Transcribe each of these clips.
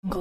Go.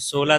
16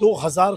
2000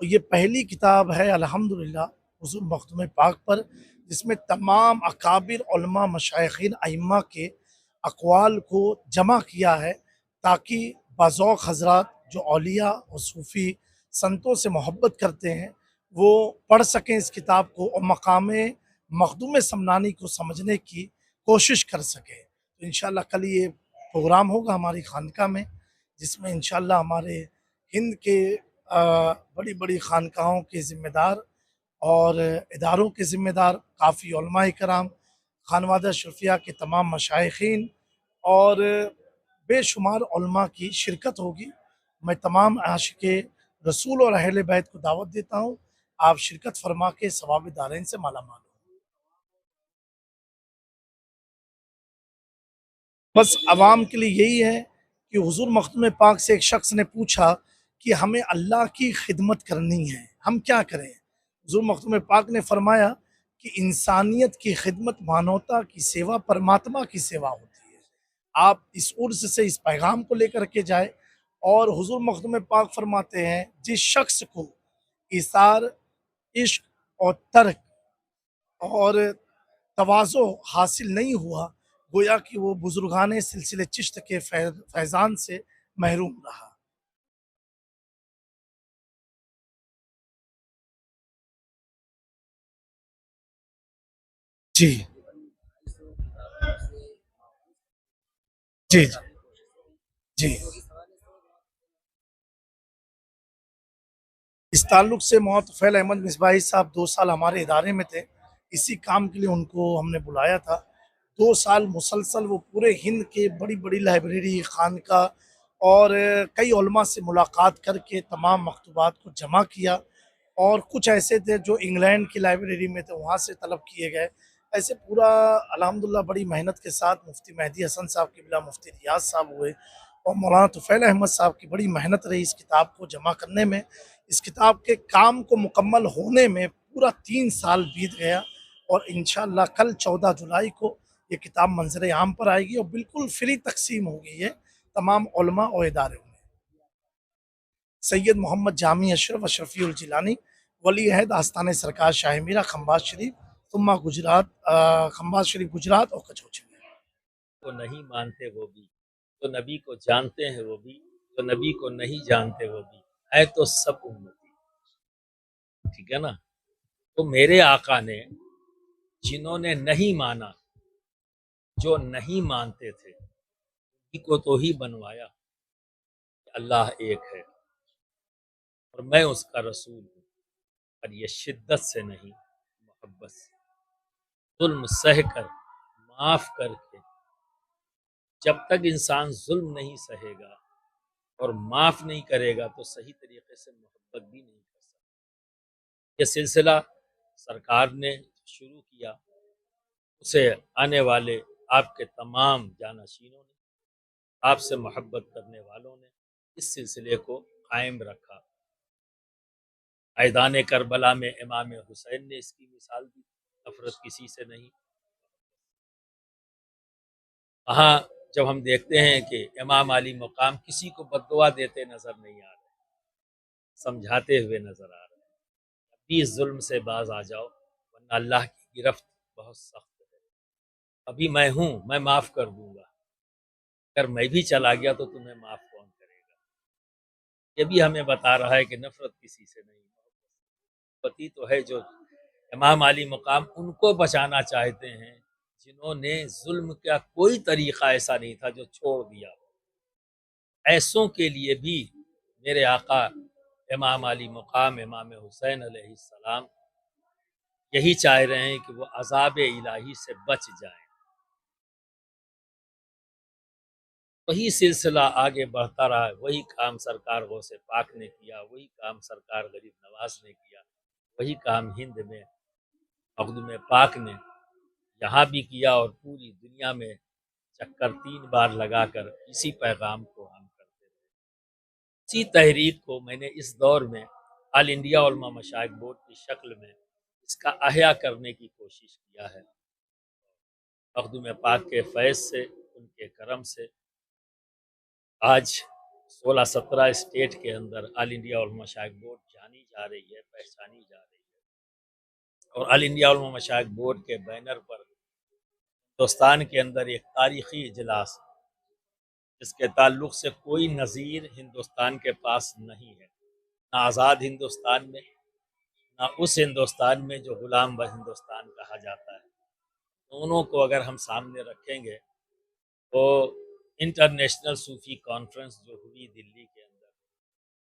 اور یہ پہلی کتاب ہے الحمدللہ حضور مختوم پاک پر جس میں تمام اکابر علماء مشائخین ائمہ کے اقوال کو جمع کیا ہے، تاکہ باذوق حضرات جو اولیاء اور صوفی سنتوں سے محبت کرتے ہیں وہ پڑھ سکیں اس کتاب کو اور مقام مخدوم سمنانی کو سمجھنے کی کوشش کر سکیں۔ تو انشاءاللہ کل یہ پروگرام ہوگا ہماری خانقاہ میں، جس میں انشاءاللہ ہمارے ہند کے بڑی بڑی خانقاہوں کے ذمہ دار اور اداروں کے ذمہ دار کافی علماء کرام، خانوادہ شرفیہ کے تمام مشائخین اور بے شمار علماء کی شرکت ہوگی۔ میں تمام عاشق رسول اور اہل بیت کو دعوت دیتا ہوں، آپ شرکت فرما کے ثواب دارین سے مالا مال ہوں۔ بس عوام کے لیے یہی ہے کہ حضور مختوم پاک سے ایک شخص نے پوچھا کہ ہمیں اللہ کی خدمت کرنی ہے، ہم کیا کریں؟ حضور مختوم پاک نے فرمایا کہ انسانیت کی خدمت مانوتا کی سیوا پرماتما کی سیوا ہوتی ہے۔ آپ اس عرض سے اس پیغام کو لے کر کے جائے، اور حضور مختوم پاک فرماتے ہیں جس شخص کو ایثار، عشق اور ترک اور تواضع حاصل نہیں ہوا، گویا کہ وہ بزرگان سلسلے چشت کے فیضان سے محروم رہا۔ جی جی جی اس تعلق سے محتفل احمد مصباحی صاحب 2 سال ہمارے ادارے میں تھے، اسی کام کے لیے ان کو ہم نے بلایا تھا۔ 2 سال مسلسل وہ پورے ہند کے بڑی بڑی لائبریری، خانقاہ اور کئی علماء سے ملاقات کر کے تمام مکتوبات کو جمع کیا، اور کچھ ایسے تھے جو انگلینڈ کی لائبریری میں تھے وہاں سے طلب کیے گئے۔ ایسے پورا الحمدللہ بڑی محنت کے ساتھ مفتی مہدی حسن صاحب کی بلا، مفتی ریاض صاحب ہوئے اور مولانا طفیل احمد صاحب کی بڑی محنت رہی اس کتاب کو جمع کرنے میں۔ اس کتاب کے کام کو مکمل ہونے میں پورا 3 سال بیت گیا، اور انشاءاللہ کل 14 جولائی کو یہ کتاب منظر عام پر آئے گی اور بالکل فری تقسیم ہوگی، یہ تمام علماء اور اداروں میں۔ سید محمد جامی اشرف اشرفی الجیلانی، ولی عہد آستان سرکار شاہ میرا، خمباز شریف، ثم گجرات، خمباز شریف گجرات اور کچوچی میں۔ کو نہیں مانتے وہ بھی، جو نبی کو جانتے ہیں وہ بھی، جو نبی کو نہیں جانتے وہ بھی، ہے تو سب امتی۔ ٹھیک ہے نا؟ تو میرے آقا نے جنہوں نے نہیں مانا، جو نہیں مانتے تھے، ان کو تو ہی بنوایا کہ اللہ ایک ہے اور میں اس کا رسول ہوں، اور یہ شدت سے نہیں، محبت سے، ظلم سہ کر، معاف کر کے۔ جب تک انسان ظلم نہیں سہے گا اور معاف نہیں کرے گا تو صحیح طریقے سے محبت بھی نہیں کر سکتا۔ یہ سلسلہ سرکار نے شروع کیا، اسے آنے والے آپ کے تمام جانشینوں نے، آپ سے محبت کرنے والوں نے اس سلسلے کو قائم رکھا۔ میدان کربلا میں امام حسین نے اس کی مثال دی، نفرت کسی سے نہیں۔ وہاں جب ہم دیکھتے ہیں کہ امام علی مقام کسی کو بددعا دیتے نظر نہیں آ رہے، سمجھاتے ہوئے نظر آ رہے ہیں، ابھی اس ظلم سے باز آ جاؤ ورنہ اللہ کی گرفت بہت سخت ہے، ابھی میں ہوں، میں معاف کر دوں گا، اگر میں بھی چلا گیا تو تمہیں معاف کون کرے گا۔ یہ بھی ہمیں بتا رہا ہے کہ نفرت کسی سے نہیں، پتی تو ہے جو امام علی مقام ان کو بچانا چاہتے ہیں جنہوں نے ظلم کا کوئی طریقہ ایسا نہیں تھا جو چھوڑ دیا۔ ایسوں کے لیے بھی میرے آقا امام علی مقام امام حسین علیہ السلام یہی چاہ رہے ہیں کہ وہ عذاب الہی سے بچ جائیں۔ وہی سلسلہ آگے بڑھتا رہا، وہی کام سرکار غوث پاک نے کیا، وہی کام سرکار غریب نواز نے کیا، وہی کام ہند میں مخدوم پاک نے یہاں بھی کیا، اور پوری دنیا میں چکر 3 بار لگا کر اسی پیغام کو ہم کرتے رہے۔ اسی تحریک کو میں نے اس دور میں آل انڈیا علماء مشائخ بورڈ کی شکل میں اس کا احیاء کرنے کی کوشش کیا ہے۔ مخدوم پاک کے فیض سے، ان کے کرم سے آج 16-17 اسٹیٹ کے اندر آل انڈیا علماء مشائخ بورڈ جانی جا رہی ہے، پہچانی جا رہی ہے، اور آل انڈیا علماء مشائخ بورڈ کے بینر پر ہندوستان کے اندر ایک تاریخی اجلاس جس کے تعلق سے کوئی نظیر ہندوستان کے پاس نہیں ہے، نہ آزاد ہندوستان میں، نہ اس ہندوستان میں جو غلام بہ ہندوستان کہا جاتا ہے۔ دونوں کو اگر ہم سامنے رکھیں گے تو انٹرنیشنل صوفی کانفرنس جو ہوئی دلی کے اندر،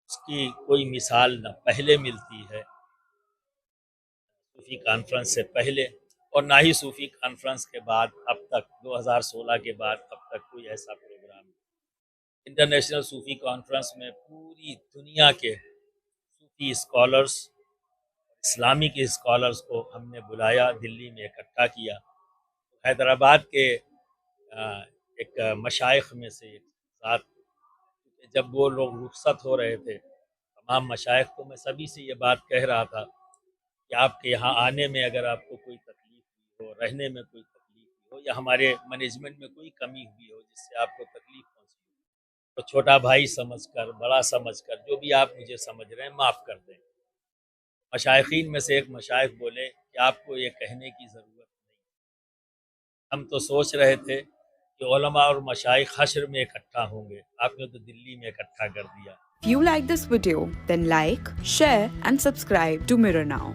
اس کی کوئی مثال نہ پہلے ملتی ہے صوفی کانفرنس سے پہلے، اور نہ ہی صوفی کانفرنس کے بعد اب تک 2016 کے بعد اب تک کوئی ایسا پروگرام نہیں۔ انٹرنیشنل صوفی کانفرنس میں پوری دنیا کے صوفی اسکالرس، اسلامک اسکالرس کو ہم نے بلایا، دلی میں اکٹھا کیا۔ حیدرآباد کے ایک مشائخ میں سے ایک ذات، جب وہ لوگ رخصت ہو رہے تھے تمام مشائخ کو، میں سبھی سے یہ بات کہہ رہا تھا کہ آپ کے یہاں آنے میں اگر آپ کو کوئی تکلیف ہوئی ہو، رہنے میں کوئی تکلیف ہوئی ہو، یا ہمارے مینجمنٹ میں کوئی کمی ہوئی ہو جس سے آپ کو تکلیف پہنچی ہو، تو چھوٹا بھائی سمجھ کر، بڑا سمجھ کر، جو بھی آپ مجھے سمجھ رہے ہیں معاف کر دیں۔ مشائخین میں سے ایک مشائخ بولے کہ آپ کو یہ کہنے کی ضرورت نہیں، ہم تو سوچ رہے تھے کہ علماء اور مشائخ حشر میں اکٹھا ہوں گے، آپ نے تو دلی میں اکٹھا کر دیا۔ If you like this video, then like, share and subscribe to Mirror Now.